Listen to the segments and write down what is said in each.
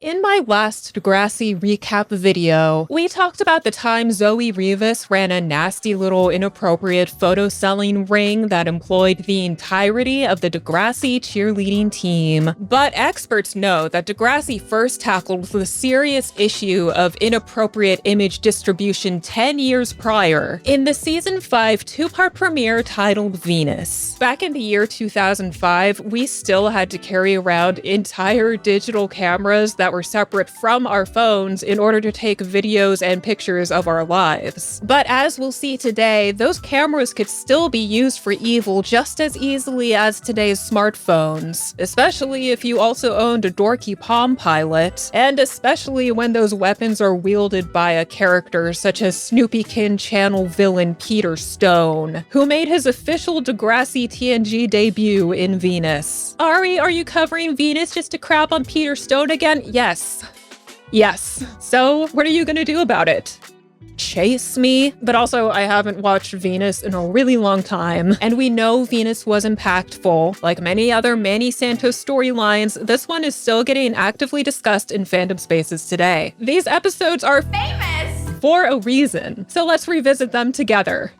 In my last Degrassi recap video, we talked about the time Zoe Rivas ran a nasty little inappropriate photo selling ring that employed the entirety of the Degrassi cheerleading team. But experts know that Degrassi first tackled the serious issue of inappropriate image distribution 10 years prior in the season 5 two-part premiere titled Venus. Back in the year 2005, we still had to carry around entire digital cameras that were separate from our phones in order to take videos and pictures of our lives. But as we'll see today, those cameras could still be used for evil just as easily as today's smartphones, especially if you also owned a dorky Palm Pilot, and especially when those weapons are wielded by a character such as Snoopykin channel villain Peter Stone, who made his official Degrassi TNG debut in Venus. Ari, are you covering Venus just to crap on Peter Stone again? Yes. Yes. So, what are you gonna do about it? Chase me? But also, I haven't watched Venus in a really long time, and we know Venus was impactful. Like many other Manny Santos storylines, this one is still getting actively discussed in fandom spaces today. These episodes are famous for a reason, so let's revisit them together.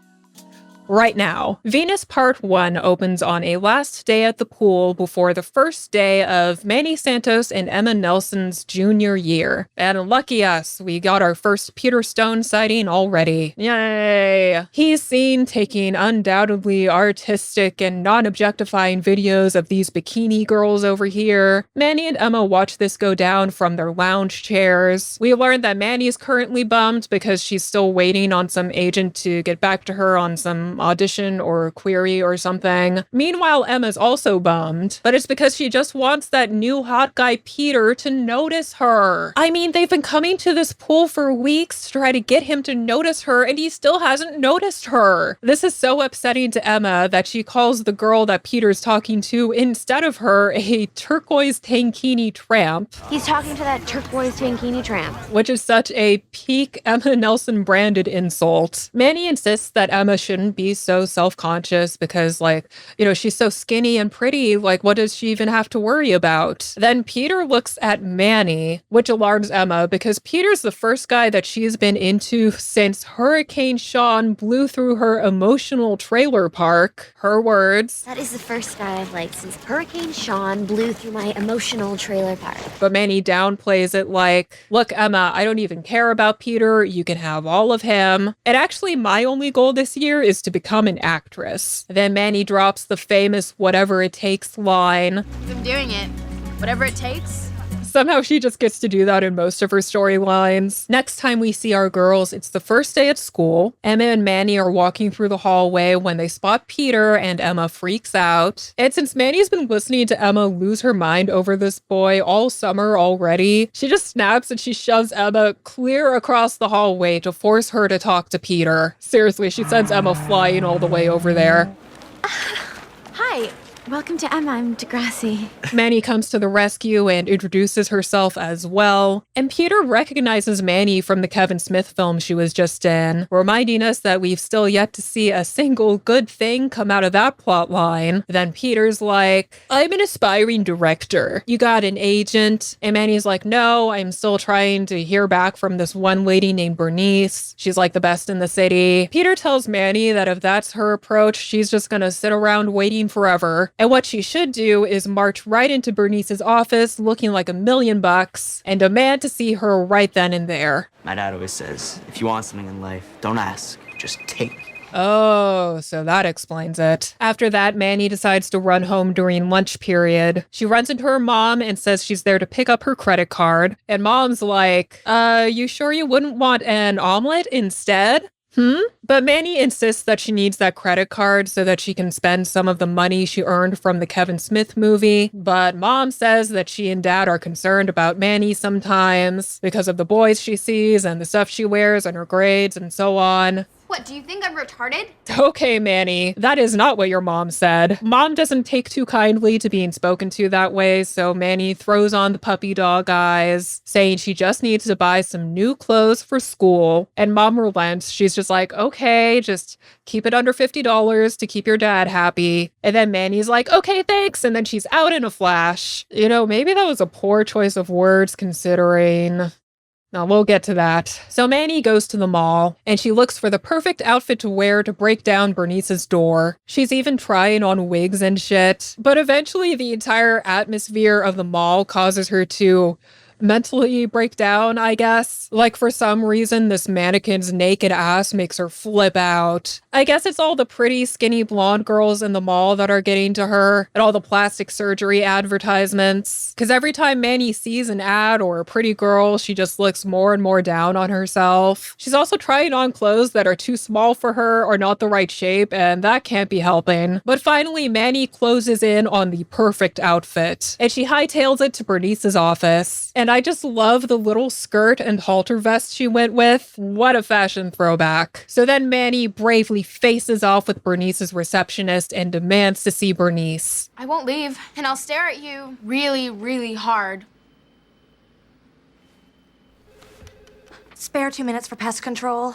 Right now, Venus Part 1 opens on a last day at the pool before the first day of Manny Santos and Emma Nelson's junior year. And lucky us, we got our first Peter Stone sighting already. Yay! He's seen taking undoubtedly artistic and non-objectifying videos of these bikini girls over here. Manny and Emma watch this go down from their lounge chairs. We learned that Manny's currently bummed because she's still waiting on some agent to get back to her on some audition or query or something. Meanwhile, Emma's also bummed, but it's because she just wants that new hot guy Peter to notice her. I mean, they've been coming to this pool for weeks to try to get him to notice her, and he still hasn't noticed her. This is so upsetting to Emma that she calls the girl that Peter's talking to instead of her a turquoise tankini tramp. He's talking to that turquoise tankini tramp. Which is such a peak Emma Nelson branded insult. Manny insists that Emma shouldn't be so self-conscious because, like, you know, she's so skinny and pretty, like, what does she even have to worry about? Then Peter looks at Manny, which alarms Emma because Peter's the first guy that she's been into since Hurricane Sean blew through her emotional trailer park. Her words. That is the first guy I've liked since Hurricane Sean blew through my emotional trailer park. But Manny downplays it like, look, Emma, I don't even care about Peter. You can have all of him. And actually, my only goal this year is to become an actress. Then Manny drops the famous whatever it takes line. I'm doing it. Whatever it takes. Somehow she just gets to do that in most of her storylines. Next time we see our girls, it's the first day at school. Emma and Manny are walking through the hallway when they spot Peter and Emma freaks out. And since Manny's been listening to Emma lose her mind over this boy all summer already, she just snaps and she shoves Emma clear across the hallway to force her to talk to Peter. Seriously, she sends Emma flying all the way over there. Hi. Welcome to Emma, I'm Degrassi. Manny comes to the rescue and introduces herself as well. And Peter recognizes Manny from the Kevin Smith film she was just in, reminding us that we've still yet to see a single good thing come out of that plot line. Then Peter's like, I'm an aspiring director. You got an agent? And Manny's like, no, I'm still trying to hear back from this one lady named Bernice. She's like the best in the city. Peter tells Manny that if that's her approach, she's just gonna sit around waiting forever. And what she should do is march right into Bernice's office looking like $1,000,000 and demand to see her right then and there. My dad always says, if you want something in life, don't ask, just take. Oh, so that explains it. After that, Manny decides to run home during lunch period. She runs into her mom and says she's there to pick up her credit card. And mom's like, you sure you wouldn't want an omelet instead? But Manny insists that she needs that credit card so that she can spend some of the money she earned from the Kevin Smith movie. But mom says that she and dad are concerned about Manny sometimes because of the boys she sees and the stuff she wears and her grades and so on. What, do you think I'm retarded? Okay, Manny, that is not what your mom said. Mom doesn't take too kindly to being spoken to that way, so Manny throws on the puppy dog eyes, saying she just needs to buy some new clothes for school. And Mom relents. She's just like, okay, just keep it under $50 to keep your dad happy. And then Manny's like, okay, thanks. And then she's out in a flash. You know, maybe that was a poor choice of words considering... No, we'll get to that. So Manny goes to the mall, and she looks for the perfect outfit to wear to break down Bernice's door. She's even trying on wigs and shit. But eventually, the entire atmosphere of the mall causes her to mentally break down, I guess. Like, for some reason, this mannequin's naked ass makes her flip out. I guess it's all the pretty, skinny blonde girls in the mall that are getting to her, and all the plastic surgery advertisements. Because every time Manny sees an ad or a pretty girl, she just looks more and more down on herself. She's also trying on clothes that are too small for her or not the right shape, and that can't be helping. But finally, Manny closes in on the perfect outfit, and she hightails it to Bernice's office. And I just love the little skirt and halter vest she went with. What a fashion throwback. So then Manny bravely faces off with Bernice's receptionist and demands to see Bernice. I won't leave, and I'll stare at you really, really hard. Spare 2 minutes for pest control.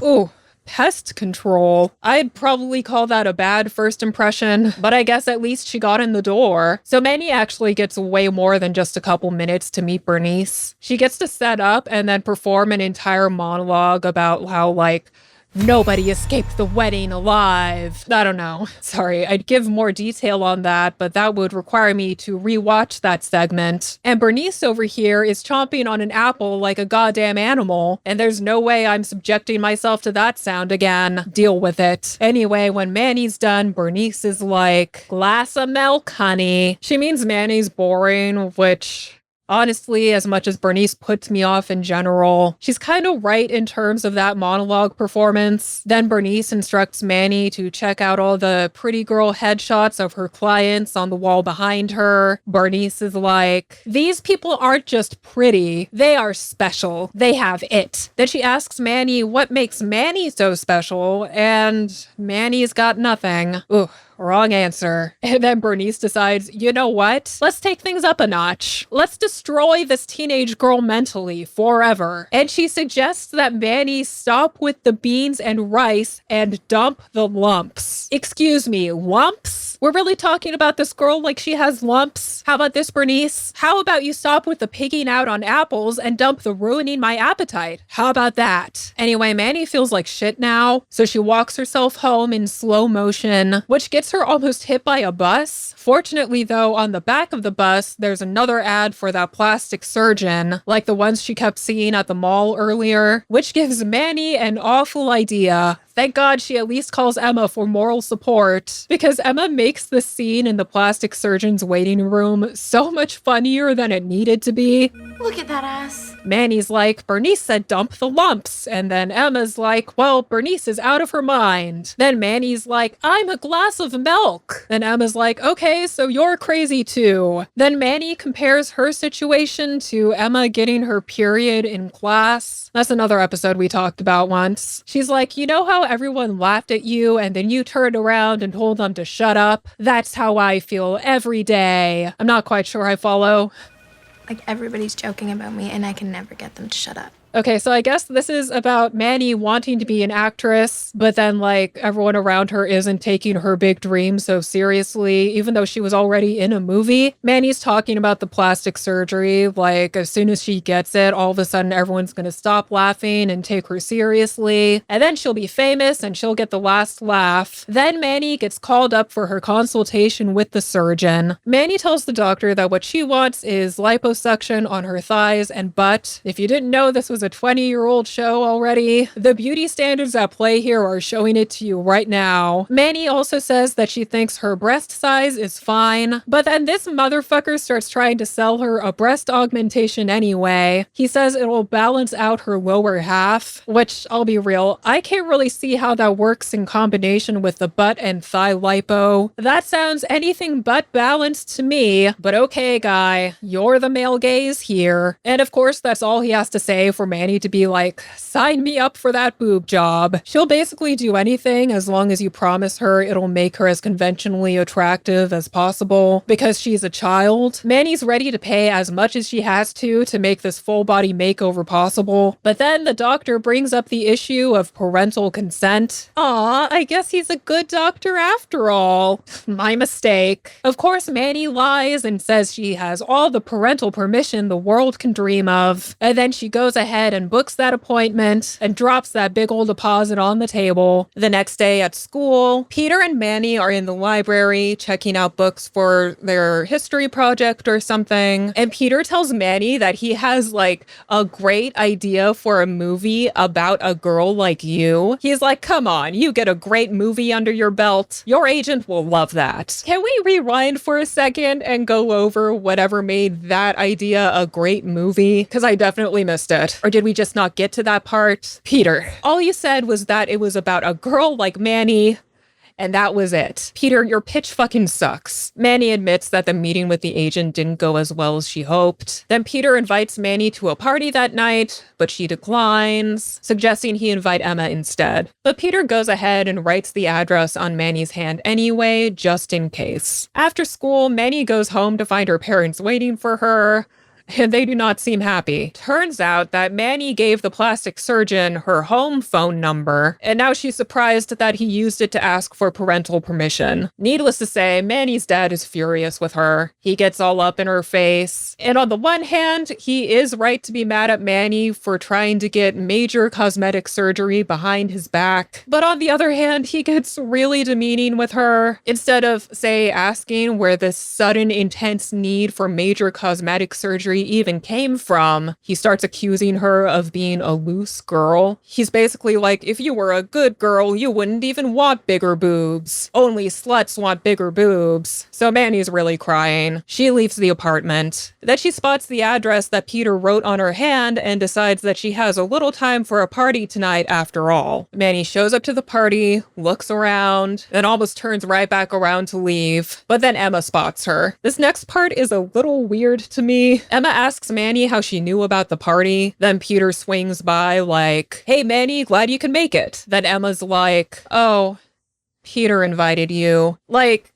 Ooh. Pest control. I'd probably call that a bad first impression, but I guess at least she got in the door. So Manny actually gets way more than just a couple minutes to meet Bernice. She gets to set up and then perform an entire monologue about how, like, nobody escaped the wedding alive. I don't know. Sorry, I'd give more detail on that, but that would require me to rewatch that segment. And Bernice over here is chomping on an apple like a goddamn animal, and there's no way I'm subjecting myself to that sound again. Deal with it. Anyway, when Manny's done, Bernice is like, glass of milk, honey. She means Manny's boring, which... honestly, as much as Bernice puts me off in general, she's kind of right in terms of that monologue performance. Then Bernice instructs Manny to check out all the pretty girl headshots of her clients on the wall behind her. Bernice is like, these people aren't just pretty, they are special. They have it. Then she asks Manny what makes Manny so special, and Manny's got nothing. Ooh. Wrong answer. And then Bernice decides, you know what? Let's take things up a notch. Let's destroy this teenage girl mentally forever. And she suggests that Manny stop with the beans and rice and dump the lumps. Excuse me, lumps? We're really talking about this girl like she has lumps? How about this, Bernice? How about you stop with the pigging out on apples and dump the ruining my appetite? How about that? Anyway, Manny feels like shit now, so she walks herself home in slow motion, which gets her almost hit by a bus. Fortunately, though, on the back of the bus, there's another ad for that plastic surgeon, like the ones she kept seeing at the mall earlier, which gives Manny an awful idea. Thank God she at least calls Emma for moral support, because Emma makes the scene in the plastic surgeon's waiting room so much funnier than it needed to be. Look at that ass. Manny's like, Bernice said dump the lumps. And then Emma's like, well, Bernice is out of her mind. Then Manny's like, I'm a glass of milk. Then Emma's like, okay, so you're crazy too. Then Manny compares her situation to Emma getting her period in class. That's another episode we talked about once. She's like, you know how everyone laughed at you and then you turned around and told them to shut up? That's how I feel every day. I'm not quite sure I follow. Like, everybody's joking about me, and I can never get them to shut up. Okay, so I guess this is about Manny wanting to be an actress, but then, like, everyone around her isn't taking her big dream so seriously, even though she was already in a movie. Manny's talking about the plastic surgery, like, as soon as she gets it, all of a sudden everyone's gonna stop laughing and take her seriously, and then she'll be famous and she'll get the last laugh. Then Manny gets called up for her consultation with the surgeon. Manny tells the doctor that what she wants is liposuction on her thighs and butt. If you didn't know this was a 20-year-old show already, the beauty standards at play here are showing it to you right now. Manny also says that she thinks her breast size is fine, but then this motherfucker starts trying to sell her a breast augmentation anyway. He says it'll balance out her lower half, which, I'll be real, I can't really see how that works in combination with the butt and thigh lipo. That sounds anything but balanced to me, but okay, guy, you're the male gaze here. And of course, that's all he has to say for Manny to be like, sign me up for that boob job. She'll basically do anything as long as you promise her it'll make her as conventionally attractive as possible. Because she's a child, Manny's ready to pay as much as she has to make this full body makeover possible. But then the doctor brings up the issue of parental consent. Aw, I guess he's a good doctor after all. My mistake. Of course, Manny lies and says she has all the parental permission the world can dream of. And then she goes ahead and books that appointment and drops that big old deposit on the table. The next day at school, Peter and Manny are in the library checking out books for their history project or something. And Peter tells Manny that he has like a great idea for a movie about a girl like you. He's like, come on, you get a great movie under your belt. Your agent will love that. Can we rewind for a second and go over whatever made that idea a great movie? Because I definitely missed it. Or did we just not get to that part? Peter, all you said was that it was about a girl like Manny, and that was it. Peter, your pitch fucking sucks. Manny admits that the meeting with the agent didn't go as well as she hoped. Then Peter invites Manny to a party that night, but she declines, suggesting he invite Emma instead. But Peter goes ahead and writes the address on Manny's hand anyway, just in case. After school, Manny goes home to find her parents waiting for her, and they do not seem happy. Turns out that Manny gave the plastic surgeon her home phone number, and now she's surprised that he used it to ask for parental permission. Needless to say, Manny's dad is furious with her. He gets all up in her face. And on the one hand, he is right to be mad at Manny for trying to get major cosmetic surgery behind his back. But on the other hand, he gets really demeaning with her. Instead of, say, asking where this sudden intense need for major cosmetic surgery even came from, he starts accusing her of being a loose girl. He's basically like, if you were a good girl, you wouldn't even want bigger boobs. Only sluts want bigger boobs. So Manny's really crying. She leaves the apartment. Then she spots the address that Peter wrote on her hand and decides that she has a little time for a party tonight after all. Manny shows up to the party, looks around, then almost turns right back around to leave. But then Emma spots her. This next part is a little weird to me. Emma asks Manny how she knew about the party. Then Peter swings by like, hey Manny, glad you can make it. Then Emma's like, oh, Peter invited you. Like,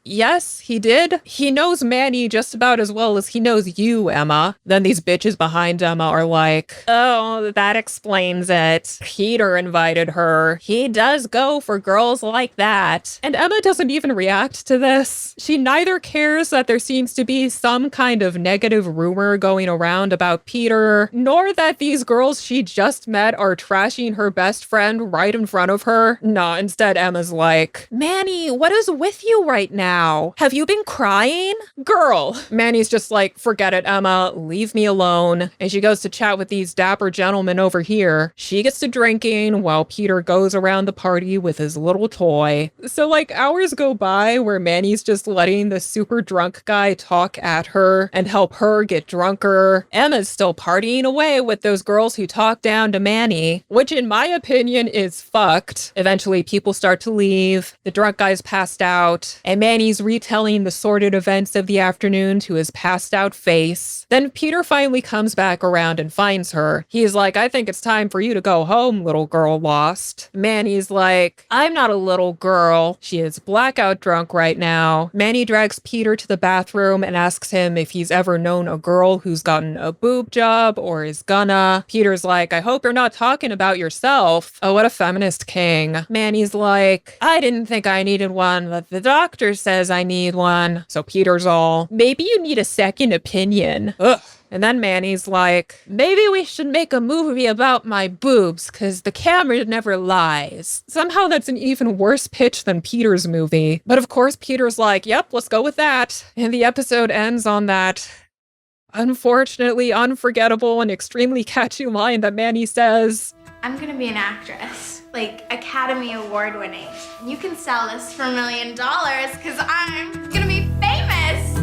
yes, he did. He knows Manny just about as well as he knows you, Emma. Then these bitches behind Emma are like, oh, that explains it. Peter invited her. He does go for girls like that. And Emma doesn't even react to this. She neither cares that there seems to be some kind of negative rumor going around about Peter, nor that these girls she just met are trashing her best friend right in front of her. Nah, instead Emma's like, Manny, what is with you right now? Have you been crying? Girl. Manny's just like, forget it, Emma. Leave me alone. And she goes to chat with these dapper gentlemen over here. She gets to drinking while Peter goes around the party with his little toy. So like hours go by where Manny's just letting the super drunk guy talk at her and help her get drunker. Emma's still partying away with those girls who talk down to Manny, which in my opinion is fucked. Eventually people start to leave. The drunk guy's passed out, and Manny's retelling the sordid events of the afternoon to his passed out face. Then Peter finally comes back around and finds her. He's like, I think it's time for you to go home, little girl lost. Manny's like, I'm not a little girl. She is blackout drunk right now. Manny drags Peter to the bathroom and asks him if he's ever known a girl who's gotten a boob job or is gonna. Peter's like, I hope you're not talking about yourself. Oh, what a feminist king. Manny's like, I didn't think I needed one, but the doctor says I need one. So Peter's all, maybe you need a second opinion. Ugh. And then Manny's like, maybe we should make a movie about my boobs, because the camera never lies. Somehow that's an even worse pitch than Peter's movie. But of course, Peter's like, yep, let's go with that. And the episode ends on that unfortunately unforgettable and extremely catchy line that Manny says, I'm gonna be an actress, like Academy Award winning. You can sell this for $1 million because I'm gonna be famous.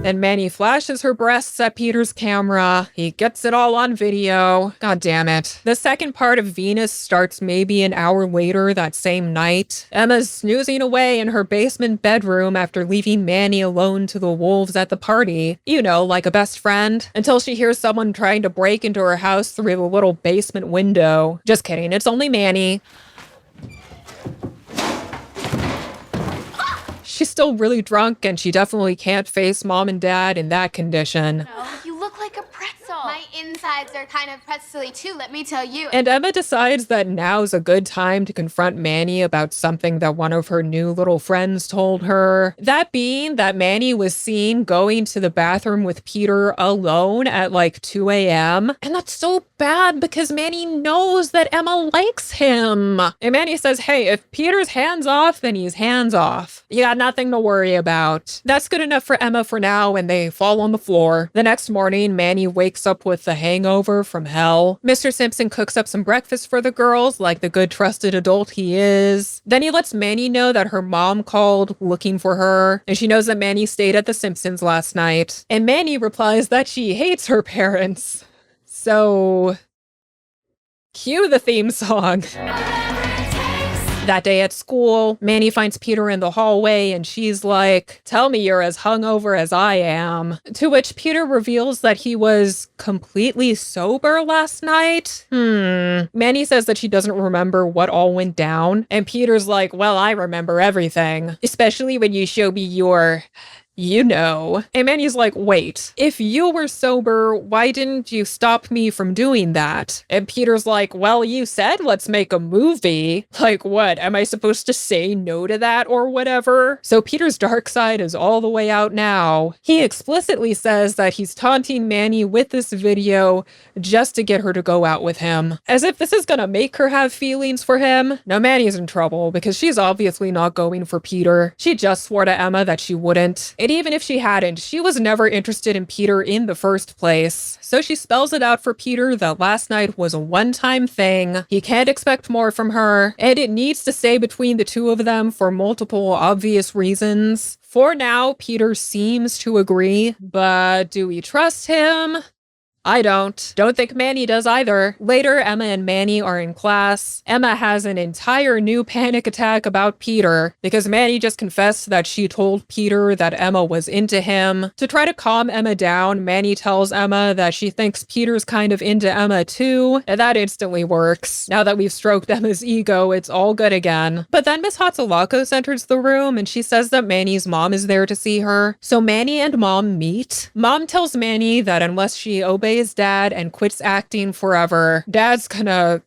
Then Manny flashes her breasts at Peter's camera. He gets it all on video. God damn it. The second part of Venus starts maybe an hour later that same night. Emma's snoozing away in her basement bedroom after leaving Manny alone to the wolves at the party. You know, like a best friend. Until she hears someone trying to break into her house through the little basement window. Just kidding, it's only Manny. She's still really drunk and she definitely can't face mom and dad in that condition. Oh, you look like a pretzel. My insides are kind of pretzel-y too, let me tell you. And Emma decides that now's a good time to confront Manny about something that one of her new little friends told her. That being that Manny was seen going to the bathroom with Peter alone at like 2 a.m. And that's so bad because Manny knows that Emma likes him. And Manny says, hey, if Peter's hands off, then he's hands off. You got nothing to worry about. That's good enough for Emma for now, and they fall on the floor. The next morning, Manny wakes up with the hangover from hell. Mr. Simpson cooks up some breakfast for the girls, like the good trusted adult he is. Then he lets Manny know that her mom called looking for her, and she knows that Manny stayed at the Simpsons last night. And Manny replies that she hates her parents. So, cue the theme song. That day at school, Manny finds Peter in the hallway and she's like, tell me you're as hungover as I am. To which Peter reveals that he was completely sober last night. Manny says that she doesn't remember what all went down. And Peter's like, well, I remember everything. Especially when you show me your... you know. And Manny's like, wait, if you were sober, why didn't you stop me from doing that? And Peter's like, well, you said let's make a movie. Like, what? Am I supposed to say no to that or whatever? So Peter's dark side is all the way out now. He explicitly says that he's taunting Manny with this video just to get her to go out with him. As if this is gonna make her have feelings for him. Now Manny's in trouble because she's obviously not going for Peter. She just swore to Emma that she wouldn't. And even if she hadn't, she was never interested in Peter in the first place. So she spells it out for Peter that last night was a one-time thing. He can't expect more from her, and it needs to stay between the two of them for multiple obvious reasons. For now, Peter seems to agree, but do we trust him? I don't. Don't think Manny does either. Later, Emma and Manny are in class. Emma has an entire new panic attack about Peter because Manny just confessed that she told Peter that Emma was into him. To try to calm Emma down, Manny tells Emma that she thinks Peter's kind of into Emma too, and that instantly works. Now that we've stroked Emma's ego, it's all good again. But then Miss Hatzilakos enters the room and she says that Manny's mom is there to see her. So Manny and mom meet. Mom tells Manny that unless she obeys dad and quits acting forever, dad's gonna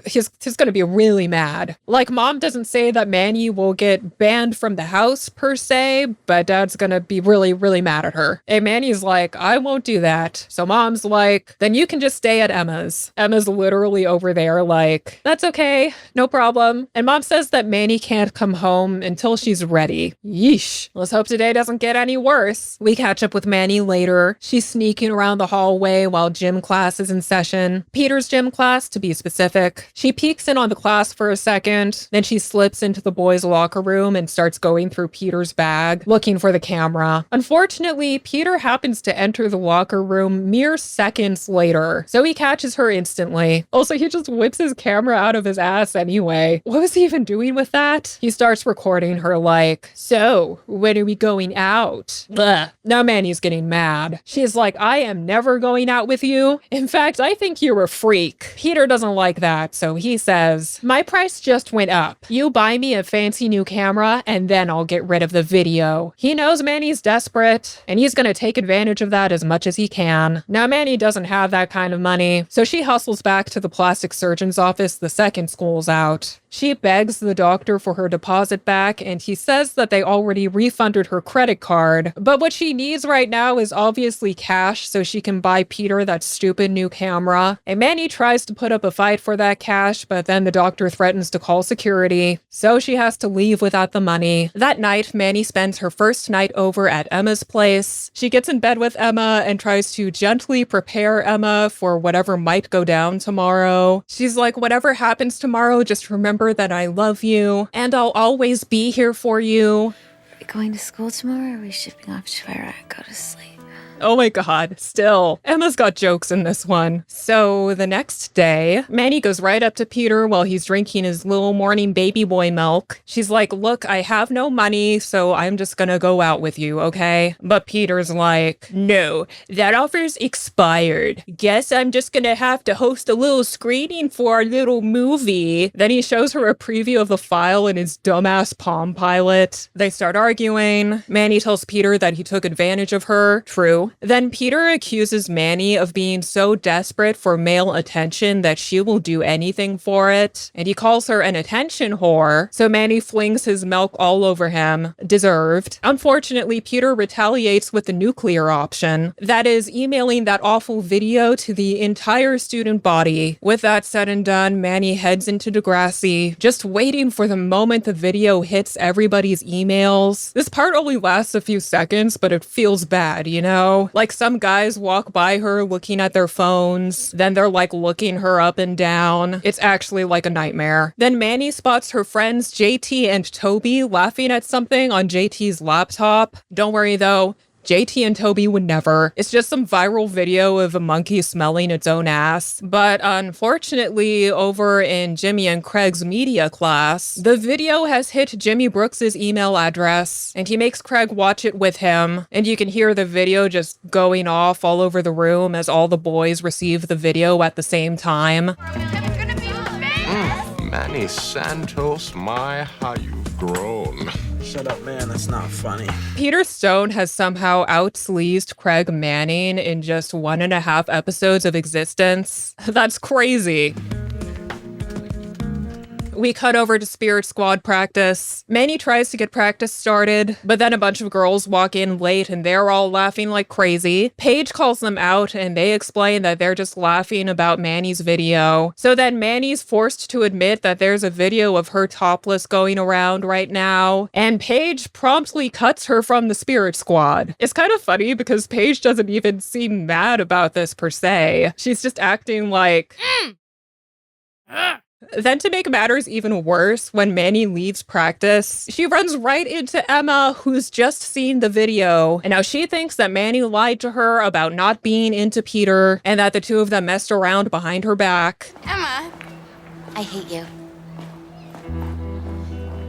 he's gonna be really mad. Like, mom doesn't say that Manny will get banned from the house per se, but dad's gonna be really, really mad at her. And Manny's like, I won't do that. So mom's like, then you can just stay at Emma's. Emma's literally over there like, that's okay, no problem. And mom says that Manny can't come home until she's ready. Yeesh. Let's hope today doesn't get any worse. We catch up with Manny later. She's sneaking around the hallway while gym class is in session. Peter's gym class, to be specific. She peeks in on the class for a second, then she slips into the boys' locker room and starts going through Peter's bag, looking for the camera. Unfortunately, Peter happens to enter the locker room mere seconds later, so he catches her instantly. Also, he just whips his camera out of his ass anyway. What was he even doing with that? He starts recording her like, so, when are we going out? Ugh. Now Manny's getting mad. She's like, I am never going out with you. In fact, I think you're a freak. Peter doesn't like that. So he says, my price just went up. You buy me a fancy new camera and then I'll get rid of the video. He knows Manny's desperate and he's gonna take advantage of that as much as he can. Now Manny doesn't have that kind of money, so she hustles back to the plastic surgeon's office the second school's out. She begs the doctor for her deposit back and he says that they already refunded her credit card, but what she needs right now is obviously cash so she can buy Peter that stupid new camera. And Manny tries to put up a fight for that cash, but then the doctor threatens to call security, so she has to leave without the money. That night, Manny spends her first night over at Emma's place. She gets in bed with Emma and tries to gently prepare Emma for whatever might go down tomorrow. She's like, whatever happens tomorrow, just remember that I love you and I'll always be here for you. going to school tomorrow, or are we shipping off to Iraq? Go to sleep. Oh my god, still. Emma's got jokes in this one. So the next day, Manny goes right up to Peter while he's drinking his little morning baby boy milk. She's like, look, I have no money, so I'm just gonna go out with you, okay? But Peter's like, no, that offer's expired. Guess I'm just gonna have to host a little screening for our little movie. Then he shows her a preview of the file in his dumbass Palm Pilot. They start arguing. Manny tells Peter that he took advantage of her. True. Then Peter accuses Manny of being so desperate for male attention that she will do anything for it, and he calls her an attention whore, so Manny flings his milk all over him. Deserved. Unfortunately, Peter retaliates with the nuclear option, that is, emailing that awful video to the entire student body. With that said and done, Manny heads into Degrassi, just waiting for the moment the video hits everybody's emails. This part only lasts a few seconds, but it feels bad, you know? Like some guys walk by her looking at their phones, then they're like looking her up and down. It's actually like a nightmare. Then Manny spots her friends JT and Toby laughing at something on JT's laptop. Don't worry though, JT and Toby would never. It's just some viral video of a monkey smelling its own ass. But unfortunately, over in Jimmy and Craig's media class, the video has hit Jimmy Brooks's email address, and he makes Craig watch it with him. And you can hear the video just going off all over the room as all the boys receive the video at the same time. Manny Santos, my, how you've grown. Shut up, man. That's not funny. Peter Stone has somehow outsleazed Craig Manning in just 1.5 episodes of existence. That's crazy. We cut over to Spirit Squad practice. Manny tries to get practice started, but then a bunch of girls walk in late and they're all laughing like crazy. Paige calls them out and they explain that they're just laughing about Manny's video. So then Manny's forced to admit that there's a video of her topless going around right now, and Paige promptly cuts her from the Spirit Squad. It's kind of funny because Paige doesn't even seem mad about this per se. She's just acting like... Then to make matters even worse, when Manny leaves practice, she runs right into Emma, who's just seen the video. And now she thinks that Manny lied to her about not being into Peter and that the two of them messed around behind her back. Emma. I hate you.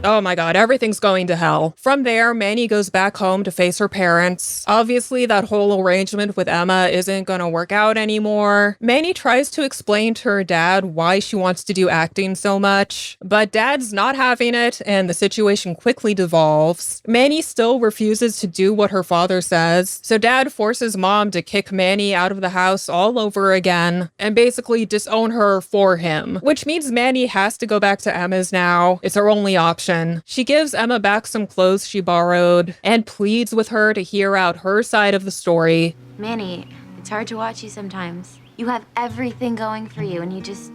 Oh my god, everything's going to hell. From there, Manny goes back home to face her parents. Obviously, that whole arrangement with Emma isn't gonna work out anymore. Manny tries to explain to her dad why she wants to do acting so much, but Dad's not having it, and the situation quickly devolves. Manny still refuses to do what her father says, so Dad forces Mom to kick Manny out of the house all over again, and basically disown her for him, which means Manny has to go back to Emma's now. It's her only option. She gives Emma back some clothes she borrowed and pleads with her to hear out her side of the story. Manny, it's hard to watch you sometimes. You have everything going for you, and you just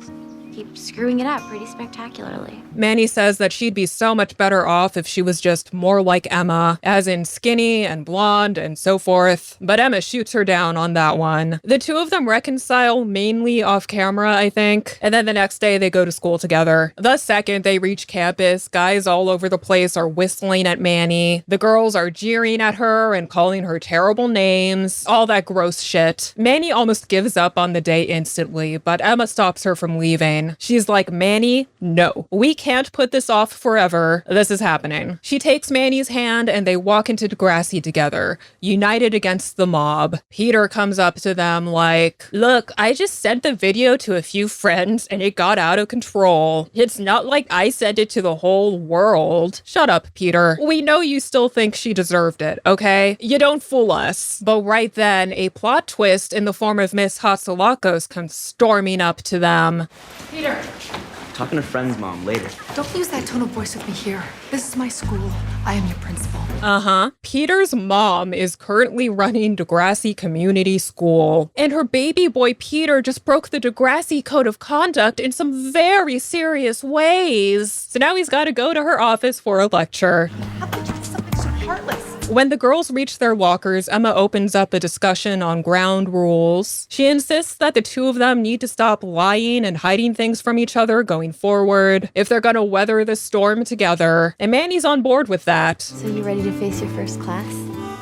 keep screwing it up pretty spectacularly. Manny says that she'd be so much better off if she was just more like Emma, as in skinny and blonde and so forth, but Emma shoots her down on that one. The two of them reconcile mainly off camera, I think, and then the next day they go to school together. The second they reach campus, guys all over the place are whistling at Manny. The girls are jeering at her and calling her terrible names, all that gross shit. Manny almost gives up on the day instantly, but Emma stops her from leaving. She's like, Manny, no, we can't put this off forever. This is happening. She takes Manny's hand and they walk into Degrassi together, united against the mob. Peter comes up to them like, look, I just sent the video to a few friends and it got out of control. It's not like I sent it to the whole world. Shut up, Peter. We know you still think she deserved it, okay? You don't fool us. But right then, a plot twist in the form of Miss Hatsalakos comes storming up to them. Peter, Talking to friends, Mom, later. don't use that tone of voice with me here. This is my school. I am your principal. Peter's mom is currently running Degrassi Community School, and her baby boy Peter just broke the Degrassi Code of Conduct in some very serious ways. So now he's got to go to her office for a lecture. How could you do something so heartless? When the girls reach their lockers, Emma opens up a discussion on ground rules. She insists that the two of them need to stop lying and hiding things from each other going forward if they're gonna weather the storm together, and Manny's on board with that. So you ready to face your first class?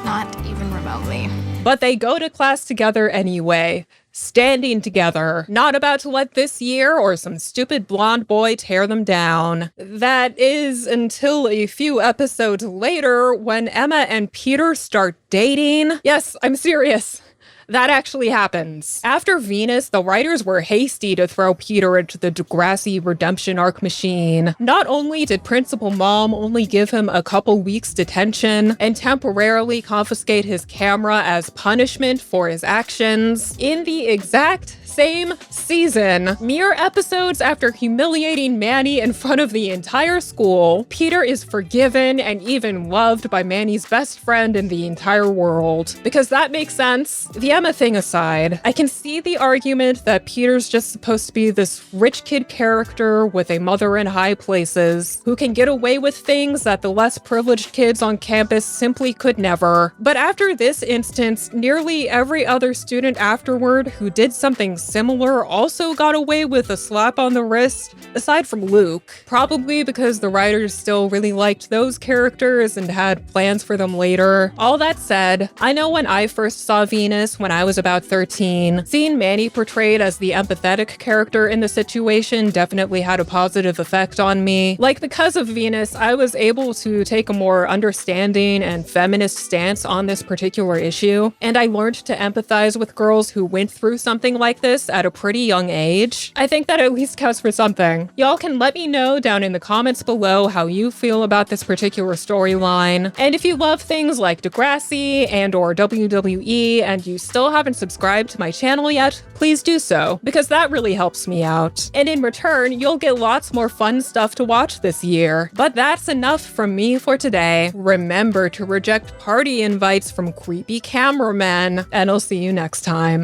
Not even remotely. But they go to class together anyway, standing together, not about to let this year or some stupid blonde boy tear them down. That is until a few episodes later when Emma and Peter start dating. Yes, I'm serious. That actually happens. After Venus, the writers were hasty to throw Peter into the Degrassi redemption arc machine. Not only did Principal Mom only give him a couple weeks detention and temporarily confiscate his camera as punishment for his actions, in the exact same season, mere episodes after humiliating Manny in front of the entire school, Peter is forgiven and even loved by Manny's best friend in the entire world. Because that makes sense. The Emma thing aside, I can see the argument that Peter's just supposed to be this rich kid character with a mother in high places who can get away with things that the less privileged kids on campus simply could never. But after this instance, nearly every other student afterward who did something similar also got away with a slap on the wrist, aside from Luke. Probably because the writers still really liked those characters and had plans for them later. All that said, I know when I first saw Venus when I was about 13, seeing Manny portrayed as the empathetic character in the situation definitely had a positive effect on me. Like, because of Venus, I was able to take a more understanding and feminist stance on this particular issue, and I learned to empathize with girls who went through something like this at a pretty young age. I think that at least counts for something. Y'all can let me know down in the comments below how you feel about this particular storyline. And if you love things like Degrassi and or WWE and you still haven't subscribed to my channel yet, please do so, because that really helps me out. And in return, you'll get lots more fun stuff to watch this year. But that's enough from me for today. Remember to reject party invites from creepy cameramen, and I'll see you next time.